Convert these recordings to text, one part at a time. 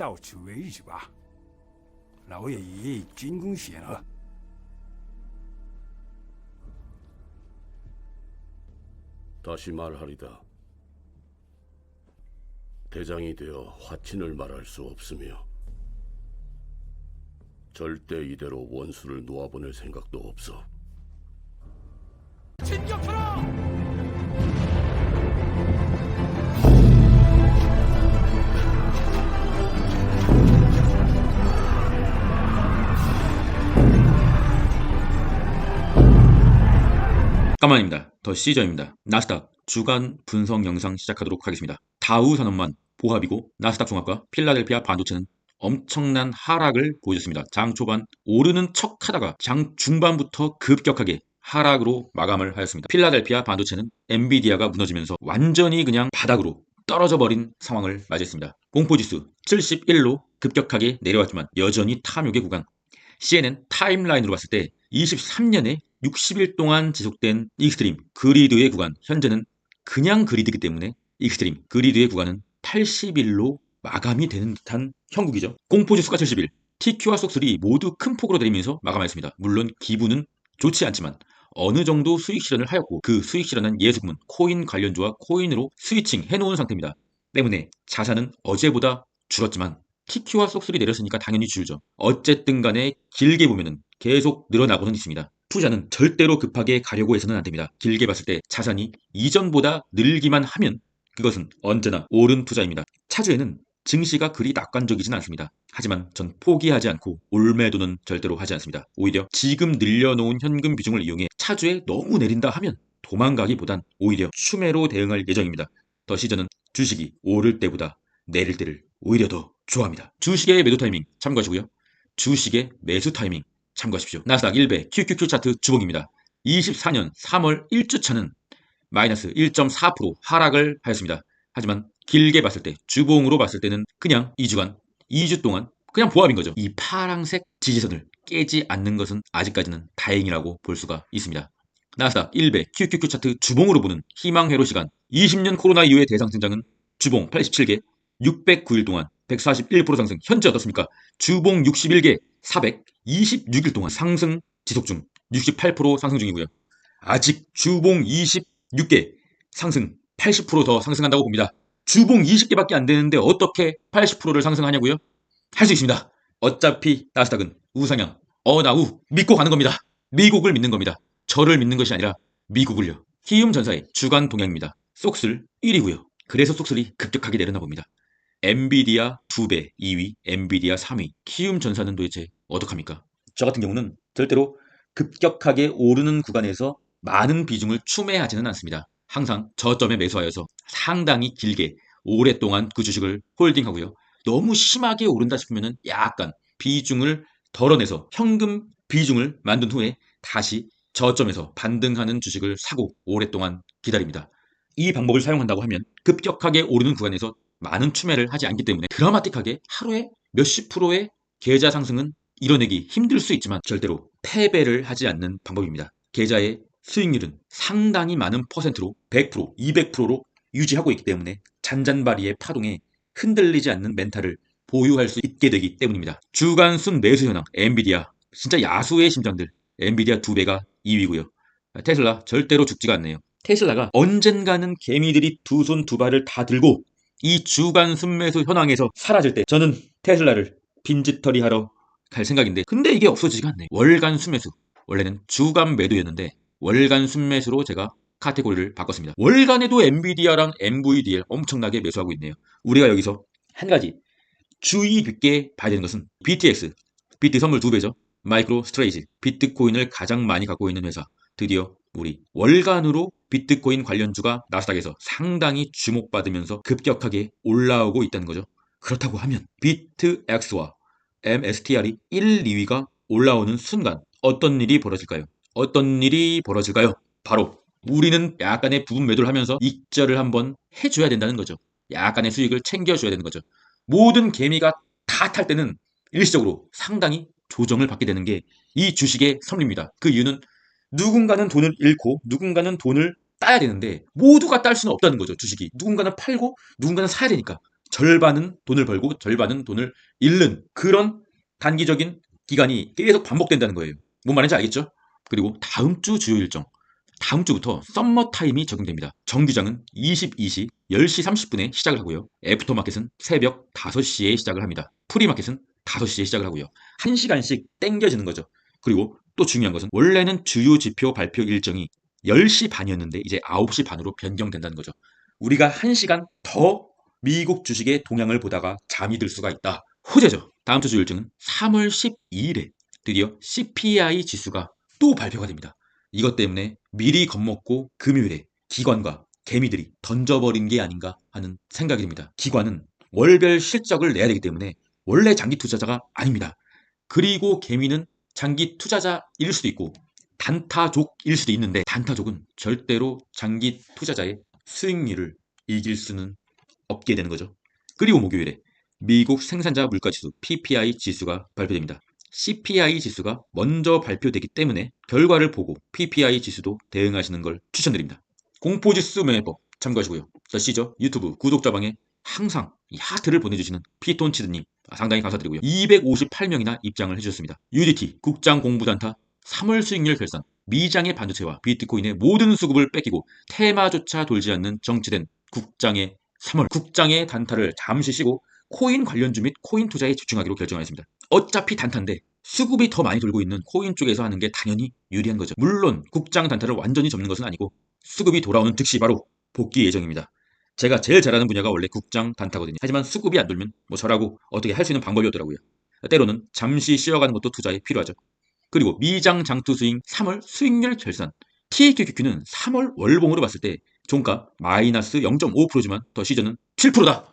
到此为止吧。老爷已军功显赫。 다시 말하리다. 대장이 되어 화친을 말할 수 없으며 절대 이대로 원수를 놓아보낼 생각도 없어. 진격하라! 까만입니다. 더 시저입니다. 나스닥 주간 분석 영상 시작하도록 하겠습니다. 다우 산업만 보합이고 나스닥 종합과 필라델피아 반도체는 엄청난 하락을 보여줬습니다. 장 초반 오르는 척 하다가 장 중반부터 급격하게 하락으로 마감을 하였습니다. 필라델피아 반도체는 엔비디아가 무너지면서 완전히 그냥 바닥으로 떨어져 버린 상황을 맞이했습니다. 공포지수 71로 급격하게 내려왔지만 여전히 탐욕의 구간. CNN 타임라인으로 봤을 때 23년에 60일 동안 지속된 익스트림 그리드의 구간, 현재는 그냥 그리드이기 때문에 익스트림 그리드의 구간은 80일로 마감이 되는 듯한 형국이죠. 공포지수가 71, TQ와 쏙3 모두 큰 폭으로 내리면서 마감하였습니다. 물론 기분은 좋지 않지만 어느 정도 수익 실현을 하였고 그 수익 실현한 예수금은 코인 관련주와 코인으로 스위칭 해놓은 상태입니다. 때문에 자산은 어제보다 줄었지만 TQ와 쏙3 내렸으니까 당연히 줄죠. 어쨌든 간에 길게 보면은 계속 늘어나고는 있습니다. 투자는 절대로 급하게 가려고 해서는 안 됩니다. 길게 봤을 때 자산이 이전보다 늘기만 하면 그것은 언제나 옳은 투자입니다. 차주에는 증시가 그리 낙관적이진 않습니다. 하지만 전 포기하지 않고 올매도는 절대로 하지 않습니다. 오히려 지금 늘려놓은 현금 비중을 이용해 차주에 너무 내린다 하면 도망가기보단 오히려 추매로 대응할 예정입니다. 더 시저는 주식이 오를 때보다 내릴 때를 오히려 더 좋아합니다. 주식의 매도 타이밍 참고하시고요. 주식의 매수 타이밍 참고하십시오. 나스닥 1배 QQQ 차트 주봉입니다. 24년 3월 1주차는 마이너스 1.4% 하락을 하였습니다. 하지만 길게 봤을 때 주봉으로 봤을 때는 그냥 2주간 2주 동안 그냥 보합인 거죠. 이 파랑색 지지선을 깨지 않는 것은 아직까지는 다행이라고 볼 수가 있습니다. 나스닥 1배 QQQ 차트 주봉으로 보는 희망 회로 시간 20년 코로나 이후의 대상증장은 주봉 87개 609일 동안 141% 상승. 현재 어떻습니까? 주봉 61개 426일 동안 상승 지속 중 68% 상승 중이고요. 아직 주봉 26개 상승 80% 더 상승한다고 봅니다. 주봉 20개밖에 안 되는데 어떻게 80%를 상승하냐고요? 할 수 있습니다. 어차피 나스닥은 우상향 어나우 믿고 가는 겁니다. 미국을 믿는 겁니다. 저를 믿는 것이 아니라 미국을요. 키움전사의 주간 동향입니다. 쏙슬 1위고요. 그래서 쏙슬이 급격하게 내렸나 봅니다. 엔비디아 2배 2위, 엔비디아 3위, 키움전사는 도대체 어떡합니까? 저 같은 경우는 절대로 급격하게 오르는 구간에서 많은 비중을 추매하지는 않습니다. 항상 저점에 매수하여서 상당히 길게 오랫동안 그 주식을 홀딩하고요. 너무 심하게 오른다 싶으면 약간 비중을 덜어내서 현금 비중을 만든 후에 다시 저점에서 반등하는 주식을 사고 오랫동안 기다립니다. 이 방법을 사용한다고 하면 급격하게 오르는 구간에서 많은 추매를 하지 않기 때문에 드라마틱하게 하루에 몇십 프로의 계좌 상승은 이뤄내기 힘들 수 있지만 절대로 패배를 하지 않는 방법입니다. 계좌의 수익률은 상당히 많은 퍼센트로 100%, 200%로 유지하고 있기 때문에 잔잔바리의 파동에 흔들리지 않는 멘탈을 보유할 수 있게 되기 때문입니다. 주간 순 매수 현황 엔비디아 진짜 야수의 심장들 엔비디아 2배가 2위고요. 테슬라 절대로 죽지가 않네요. 테슬라가 언젠가는 개미들이 두 손 두 발을 다 들고 이 주간 순매수 현황에서 사라질 때 저는 테슬라를 빈집털이 하러 갈 생각인데 근데 이게 없어지지가 않네. 월간 순매수 원래는 주간 매도였는데 월간 순매수로 제가 카테고리를 바꿨습니다. 월간에도 엔비디아랑 엔VDL 엄청나게 매수하고 있네요. 우리가 여기서 한 가지 주의 깊게 봐야 되는 것은 BTX, 비트 선물 2배죠. 마이크로 스트레이지, 비트코인을 가장 많이 갖고 있는 회사. 드디어 우리 월간으로 비트코인 관련주가 나스닥에서 상당히 주목받으면서 급격하게 올라오고 있다는 거죠. 그렇다고 하면 비트X와 MSTR이 1, 2위가 올라오는 순간 어떤 일이 벌어질까요? 어떤 일이 벌어질까요? 바로 우리는 약간의 부분 매도를 하면서 익절을 한번 해줘야 된다는 거죠. 약간의 수익을 챙겨줘야 되는 거죠. 모든 개미가 다 탈 때는 일시적으로 상당히 조정을 받게 되는 게 이 주식의 섭리입니다. 그 이유는 누군가는 돈을 잃고 누군가는 돈을 따야 되는데 모두가 딸 수는 없다는 거죠. 주식이 누군가는 팔고 누군가는 사야 되니까 절반은 돈을 벌고 절반은 돈을 잃는 그런 단기적인 기간이 계속 반복된다는 거예요. 뭔 말인지 알겠죠? 그리고 다음 주 주요 일정. 다음 주부터 썸머 타임이 적용됩니다. 정규장은 22시 10시 30분에 시작을 하고요. 애프터마켓은 새벽 5시에 시작을 합니다. 프리마켓은 5시에 시작을 하고요. 1시간씩 땡겨지는 거죠. 그리고 또 중요한 것은 원래는 주요 지표 발표 일정이 10시 반이었는데 이제 9시 반으로 변경된다는 거죠. 우리가 1시간 더 미국 주식의 동향을 보다가 잠이 들 수가 있다. 호재죠. 다음 주 주요 일정은 3월 12일에 드디어 CPI 지수가 또 발표가 됩니다. 이것 때문에 미리 겁먹고 금요일에 기관과 개미들이 던져버린 게 아닌가 하는 생각이 듭니다. 기관은 월별 실적을 내야 되기 때문에 원래 장기 투자자가 아닙니다. 그리고 개미는 장기 투자자일 수도 있고 단타족일 수도 있는데 단타족은 절대로 장기 투자자의 수익률을 이길 수는 없게 되는 거죠. 그리고 목요일에 미국 생산자 물가지수 PPI 지수가 발표됩니다. CPI 지수가 먼저 발표되기 때문에 결과를 보고 PPI 지수도 대응하시는 걸 추천드립니다. 공포지수 매매법 참고하시고요. 자, 시저 유튜브 구독자방에 항상 이 하트를 보내주시는 피톤치드님 상당히 감사드리고요. 258명이나 입장을 해주셨습니다. UDT 국장 공부단타 3월 수익률 결산 미장의 반도체와 비트코인의 모든 수급을 뺏기고 테마조차 돌지 않는 정치된 국장의 3월 국장의 단타를 잠시 쉬고 코인 관련주 및 코인 투자에 집중하기로 결정하였습니다. 어차피 단타인데 수급이 더 많이 돌고 있는 코인 쪽에서 하는 게 당연히 유리한 거죠. 물론 국장 단타를 완전히 접는 것은 아니고 수급이 돌아오는 즉시 바로 복귀 예정입니다. 제가 제일 잘하는 분야가 원래 국장 단타거든요. 하지만 수급이 안 돌면 뭐 저라고 어떻게 할 수 있는 방법이었더라고요. 때로는 잠시 쉬어가는 것도 투자에 필요하죠. 그리고 미장 장투 스윙 3월 수익률 결산 TQQQ는 3월 월봉으로 봤을 때 종가 마이너스 0.5%지만 더 시저는 7%다.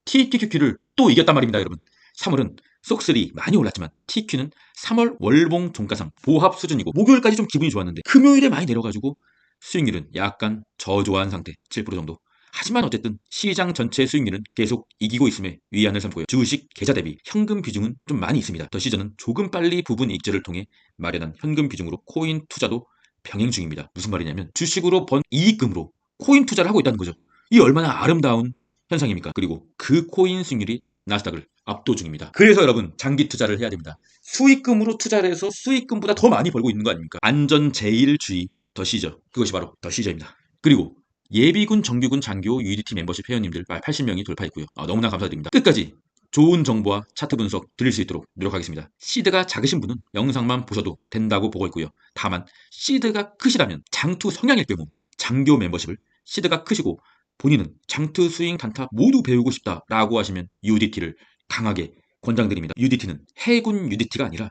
TQQQ를 또 이겼단 말입니다, 여러분. 3월은 쏙3 많이 올랐지만 TQ는 3월 월봉 종가상 보합 수준이고 목요일까지 좀 기분이 좋았는데 금요일에 많이 내려가지고 수익률은 약간 저조한 상태 7% 정도. 하지만 어쨌든 시장 전체 수익률은 계속 이기고 있음에 위안을 삼고요. 주식 계좌 대비 현금 비중은 좀 많이 있습니다. 더 시즌은 조금 빨리 부분 익절을 통해 마련한 현금 비중으로 코인 투자도 병행 중입니다. 무슨 말이냐면 주식으로 번 이익금으로 코인 투자를 하고 있다는 거죠. 이 얼마나 아름다운 현상입니까? 그리고 그 코인 수익률이 나스닥을 압도 중입니다. 그래서 여러분 장기 투자를 해야 됩니다. 수익금으로 투자를 해서 수익금보다 더 많이 벌고 있는 거 아닙니까? 안전 제일주의 더 시저. 그것이 바로 더 시저입니다. 그리고 예비군, 정규군, 장교, UDT 멤버십 회원님들 80명이 돌파했고요. 너무나 감사드립니다. 끝까지 좋은 정보와 차트 분석 드릴 수 있도록 노력하겠습니다. 시드가 작으신 분은 영상만 보셔도 된다고 보고 있고요. 다만 시드가 크시다면 장투 성향일 경우 장교 멤버십을 시드가 크시고 본인은 장투, 스윙, 단타 모두 배우고 싶다라고 하시면 UDT를 강하게 권장드립니다. UDT는 해군 UDT가 아니라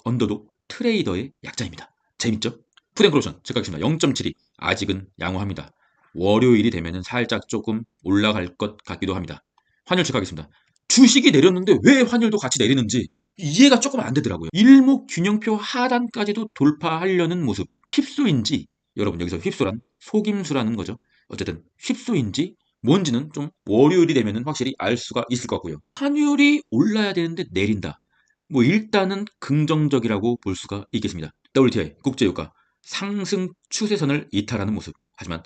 언더독 트레이더의 약자입니다. 재밌죠? 푸덴크로션 체크하겠습니다. 0.72 아직은 양호합니다. 월요일이 되면 살짝 조금 올라갈 것 같기도 합니다. 환율 체크하겠습니다. 주식이 내렸는데 왜 환율도 같이 내리는지 이해가 조금 안 되더라고요. 일목균형표 하단까지도 돌파하려는 모습 휩소인지 여러분 여기서 휩소란 속임수라는 거죠. 어쨌든 휩소인지 뭔지는 좀 월요일이 되면 확실히 알 수가 있을 것 같고요. 환율이 올라야 되는데 내린다. 뭐 일단은 긍정적이라고 볼 수가 있겠습니다. WTI 국제유가 상승 추세선을 이탈하는 모습. 하지만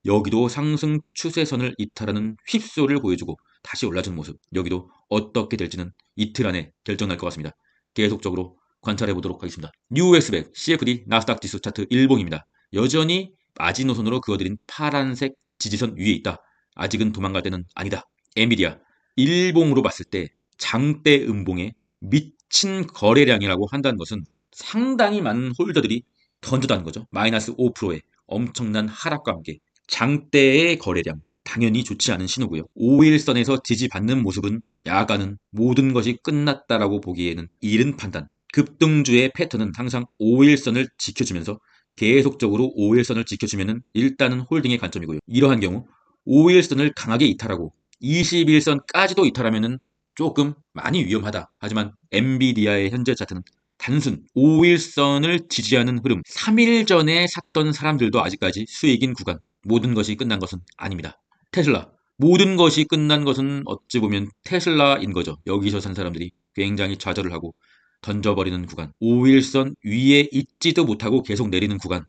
여기도 상승 추세선을 이탈하는 휩소를 보여주고 다시 올라주는 모습. 여기도 어떻게 될지는 이틀 안에 결정날 것 같습니다. 계속적으로 관찰해 보도록 하겠습니다. 뉴스백 CFD 나스닥 지수 차트 일봉입니다. 여전히 마지노선으로 그어드린 파란색 지지선 위에 있다. 아직은 도망갈 때는 아니다. 엔비디아 일봉으로 봤을 때 장대 음봉에 미친 거래량이라고 한다는 것은 상당히 많은 홀더들이 던져다는 거죠. 마이너스 5%의 엄청난 하락과 함께 장대의 거래량 당연히 좋지 않은 신호고요. 5일선에서 지지받는 모습은 야간은 모든 것이 끝났다라고 보기에는 이른 판단. 급등주의 패턴은 항상 5일선을 지켜주면서 계속적으로 5일선을 지켜주면 일단은 홀딩의 관점이고요. 이러한 경우 5일선을 강하게 이탈하고 21선까지도 이탈하면 조금 많이 위험하다. 하지만 엔비디아의 현재 차트는 단순 5일선을 지지하는 흐름 3일 전에 샀던 사람들도 아직까지 수익인 구간 모든 것이 끝난 것은 아닙니다. 테슬라 모든 것이 끝난 것은 어찌 보면 테슬라인 거죠. 여기서 산 사람들이 굉장히 좌절을 하고 던져버리는 구간 5일선 위에 있지도 못하고 계속 내리는 구간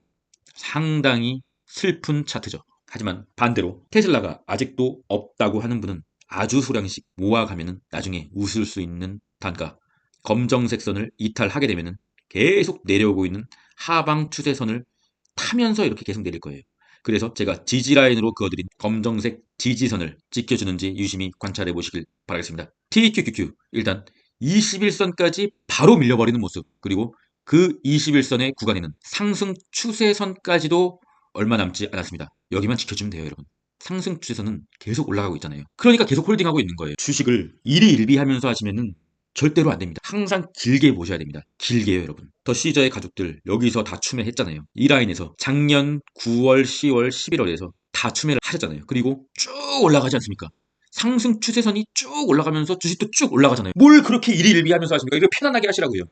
상당히 슬픈 차트죠. 하지만 반대로 테슬라가 아직도 없다고 하는 분은 아주 소량씩 모아가면은 나중에 웃을 수 있는 단가, 검정색 선을 이탈하게 되면은 계속 내려오고 있는 하방 추세선을 타면서 이렇게 계속 내릴 거예요. 그래서 제가 지지라인으로 그어드린 검정색 지지선을 지켜주는지 유심히 관찰해 보시길 바라겠습니다. TQQQ 일단 21선까지 바로 밀려버리는 모습, 그리고 그 21선의 구간에는 상승 추세선까지도 얼마 남지 않았습니다. 여기만 지켜주면 돼요, 여러분. 상승 추세선은 계속 올라가고 있잖아요. 그러니까 계속 홀딩하고 있는 거예요. 주식을 일희일비하면서 하시면은 절대로 안 됩니다. 항상 길게 보셔야 됩니다. 길게요, 여러분. 더 시저의 가족들 여기서 다 추매했잖아요. 이 라인에서 작년 9월, 10월, 11월에서 다 추매를 하셨잖아요. 그리고 쭉 올라가지 않습니까? 상승 추세선이 쭉 올라가면서 주식도 쭉 올라가잖아요. 뭘 그렇게 일희일비하면서 하십니까? 이거 편안하게 하시라고요.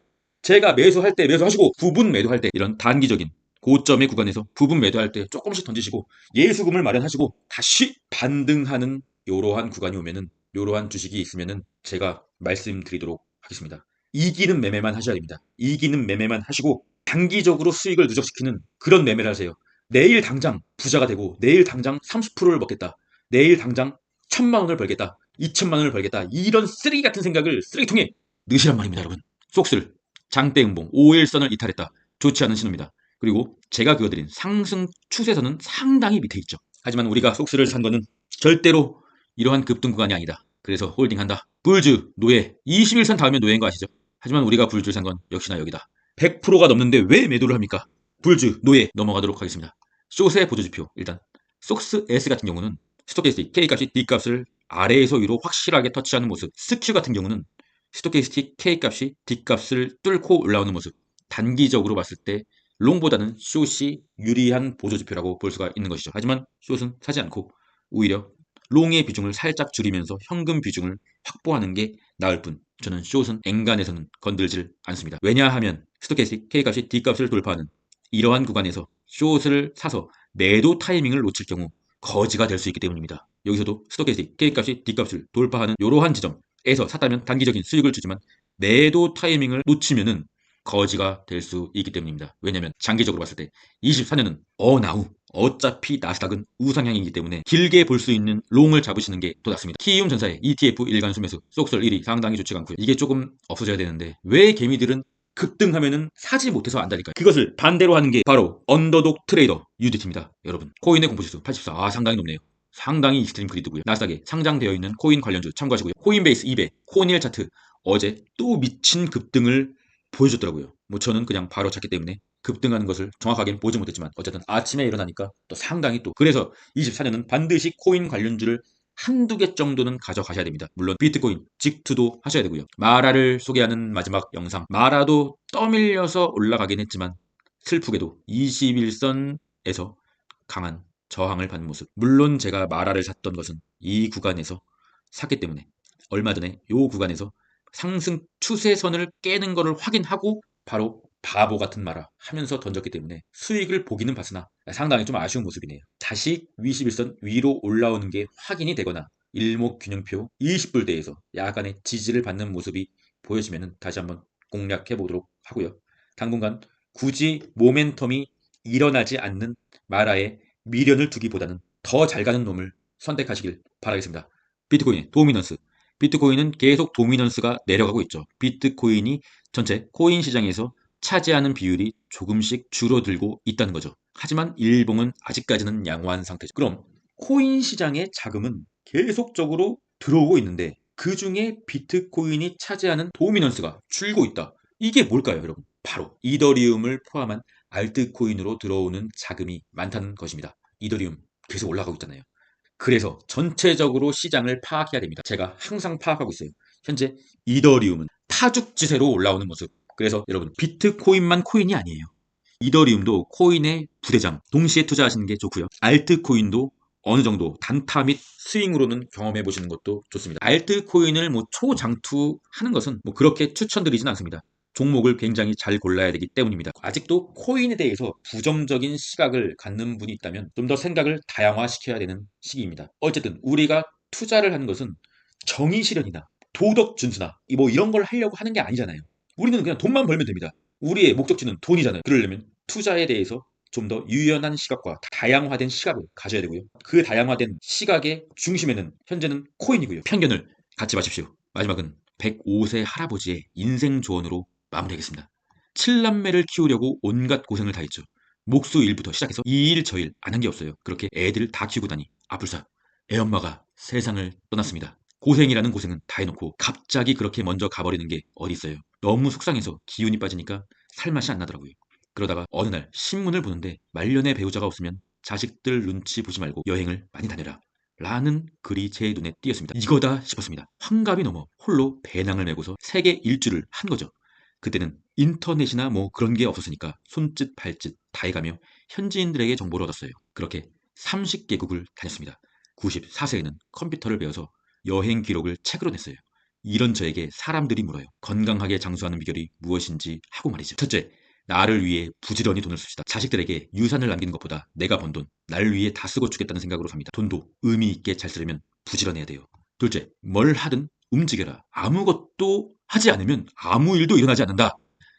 제가 매수할 때 매수하시고 부분 매도할 때 이런 단기적인 고점의 구간에서 부분 매도할 때 조금씩 던지시고 예수금을 마련하시고 다시 반등하는 이러한 구간이 오면은, 이러한 주식이 있으면은 제가 말씀드리도록 하겠습니다. 이기는 매매만 하셔야 됩니다. 이기는 매매만 하시고 단기적으로 수익을 누적시키는 그런 매매를 하세요. 내일 당장 부자가 되고 내일 당장 30%를 먹겠다. 내일 당장 1,000만 원을 벌겠다. 2,000만 원을 벌겠다. 이런 쓰레기 같은 생각을 쓰레기통에 넣으시란 말입니다, 여러분. 쏙슬 장대음봉 5일선을 이탈했다. 좋지 않은 신호입니다. 그리고 제가 그어드린 상승 추세선은 상당히 밑에 있죠. 하지만 우리가 속스를 산 거는 절대로 이러한 급등 구간이 아니다. 그래서 홀딩한다. 불주, 노예, 21선 닿으면 노예인 거 아시죠? 하지만 우리가 불주 산 건 역시나 여기다. 100%가 넘는데 왜 매도를 합니까? 불주, 노예 넘어가도록 하겠습니다. 숏의 보조지표 일단 속스 S 같은 경우는 스토캐스틱 K값이 D값을 아래에서 위로 확실하게 터치하는 모습, 스큐 같은 경우는 스토캐스틱 K값이 D값을 뚫고 올라오는 모습, 단기적으로 봤을 때 롱보다는 숏이 유리한 보조지표라고 볼 수가 있는 것이죠. 하지만 숏은 사지 않고 오히려 롱의 비중을 살짝 줄이면서 현금 비중을 확보하는 게 나을 뿐, 저는 숏은 엔간해서는 건들질 않습니다. 왜냐하면 스토캐스틱 K값이 D값을 돌파하는 이러한 구간에서 숏을 사서 매도 타이밍을 놓칠 경우 거지가 될 수 있기 때문입니다. 여기서도 스토캐스틱 K값이 D값을 돌파하는 이러한 지점에서 샀다면 단기적인 수익을 주지만 매도 타이밍을 놓치면은 거지가 될 수 있기 때문입니다. 왜냐하면 장기적으로 봤을 때 24년은 어나우 어차피 나스닥은 우상향이기 때문에 길게 볼 수 있는 롱을 잡으시는 게 더 낫습니다. 키움전사의 ETF 일간수 매수 쏙설 1위 상당히 좋지가 않고요. 이게 조금 없어져야 되는데 왜 개미들은 급등하면은 사지 못해서 안다니까요. 그것을 반대로 하는 게 바로 언더독 트레이더 UDT입니다. 여러분 코인의 공포지수 84 상당히 높네요. 상당히 익스트림 그리드고요. 나스닥에 상장되어 있는 코인 관련주 참고하시고요. 코인베이스 200 코인일 차트 어제 또 미친 급등을 보여줬더라고요. 뭐 저는 그냥 바로 찼기 때문에 급등하는 것을 정확하게는 보지 못했지만 어쨌든 아침에 일어나니까 또 상당히 또 그래서 24년은 반드시 코인 관련주를 한두 개 정도는 가져가셔야 됩니다. 물론 비트코인 직투도 하셔야 되고요. 마라를 소개하는 마지막 영상, 마라도 떠밀려서 올라가긴 했지만 슬프게도 21선에서 강한 저항을 받는 모습. 물론 제가 마라를 샀던 것은 이 구간에서 샀기 때문에 얼마 전에 이 구간에서 상승 추세선을 깨는 것을 확인하고 바로 바보 같은 마라 하면서 던졌기 때문에 수익을 보기는 봤으나 상당히 좀 아쉬운 모습이네요. 다시 21선 위로 올라오는 게 확인이 되거나 일목균형표 20불대에서 약간의 지지를 받는 모습이 보여지면 다시 한번 공략해 보도록 하고요. 당분간 굳이 모멘텀이 일어나지 않는 마라에 미련을 두기보다는 더 잘 가는 놈을 선택하시길 바라겠습니다. 비트코인의 도미넌스. 비트코인은 계속 도미넌스가 내려가고 있죠. 비트코인이 전체 코인 시장에서 차지하는 비율이 조금씩 줄어들고 있다는 거죠. 하지만 일봉은 아직까지는 양호한 상태죠. 그럼 코인 시장의 자금은 계속적으로 들어오고 있는데 그 중에 비트코인이 차지하는 도미넌스가 줄고 있다. 이게 뭘까요, 여러분? 바로 이더리움을 포함한 알트코인으로 들어오는 자금이 많다는 것입니다. 이더리움 계속 올라가고 있잖아요. 그래서 전체적으로 시장을 파악해야 됩니다. 제가 항상 파악하고 있어요. 현재 이더리움은 타죽지세로 올라오는 모습. 그래서 여러분 비트코인만 코인이 아니에요. 이더리움도 코인의 부대장, 동시에 투자하시는 게 좋고요. 알트코인도 어느 정도 단타 및 스윙으로는 경험해 보시는 것도 좋습니다. 알트코인을 뭐 초장투하는 것은 뭐 그렇게 추천드리진 않습니다. 종목을 굉장히 잘 골라야 되기 때문입니다. 아직도 코인에 대해서 부정적인 시각을 갖는 분이 있다면 좀 더 생각을 다양화시켜야 되는 시기입니다. 어쨌든 우리가 투자를 하는 것은 정의 실현이나 도덕 준수나 뭐 이런 걸 하려고 하는 게 아니잖아요. 우리는 그냥 돈만 벌면 됩니다. 우리의 목적지는 돈이잖아요. 그러려면 투자에 대해서 좀 더 유연한 시각과 다양화된 시각을 가져야 되고요. 그 다양화된 시각의 중심에는 현재는 코인이고요. 편견을 갖지 마십시오. 마지막은 105세 할아버지의 인생 조언으로 마무리하겠습니다. 7남매를 키우려고 온갖 고생을 다 했죠. 목수 일부터 시작해서 이 일 저 일 안 한 게 없어요. 그렇게 애들을 다 키우고 나니 아뿔싸 애엄마가 세상을 떠났습니다. 고생이라는 고생은 다 해놓고 갑자기 그렇게 먼저 가버리는 게 어디 있어요. 너무 속상해서 기운이 빠지니까 살맛이 안 나더라고요. 그러다가 어느 날 신문을 보는데 말년의 배우자가 없으면 자식들 눈치 보지 말고 여행을 많이 다녀라 라는 글이 제 눈에 띄었습니다. 이거다 싶었습니다. 환갑이 넘어 홀로 배낭을 메고서 세계 일주를 한 거죠. 그때는 인터넷이나 뭐 그런 게 없었으니까 손짓 발짓 다 해가며 현지인들에게 정보를 얻었어요. 그렇게 30개국을 다녔습니다. 94세에는 컴퓨터를 배워서 여행 기록을 책으로 냈어요. 이런 저에게 사람들이 물어요. 건강하게 장수하는 비결이 무엇인지 하고 말이죠. 첫째, 나를 위해 부지런히 돈을 씁시다. 자식들에게 유산을 남기는 것보다 내가 번 돈, 나를 위해 다 쓰고 죽겠다는 생각으로 삽니다. 돈도 의미 있게 잘 쓰려면 부지런해야 돼요. 둘째, 뭘 하든 움직여라. 아무것도 하지 않으면 아무 일도 일어나지 않는다.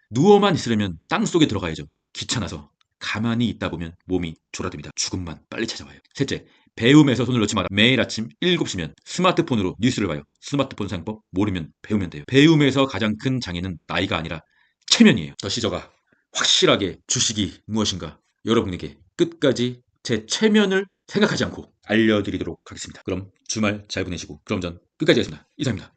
누워만 있으려면 땅속에 들어가야죠. 귀찮아서 가만히 있다 보면 몸이 졸아듭니다. 죽음만 빨리 찾아와요. 셋째, 배움에서 손을 놓지 마라. 매일 아침 7시면 스마트폰으로 뉴스를 봐요. 스마트폰 사용법 모르면 배우면 돼요. 배움에서 가장 큰 장애는 나이가 아니라 체면이에요. 더 시저가 확실하게 주식이 무엇인가 여러분에게 끝까지 제 체면을 생각하지 않고 알려드리도록 하겠습니다. 그럼 주말 잘 보내시고 그럼 전 끝까지 하겠습니다. 이상입니다.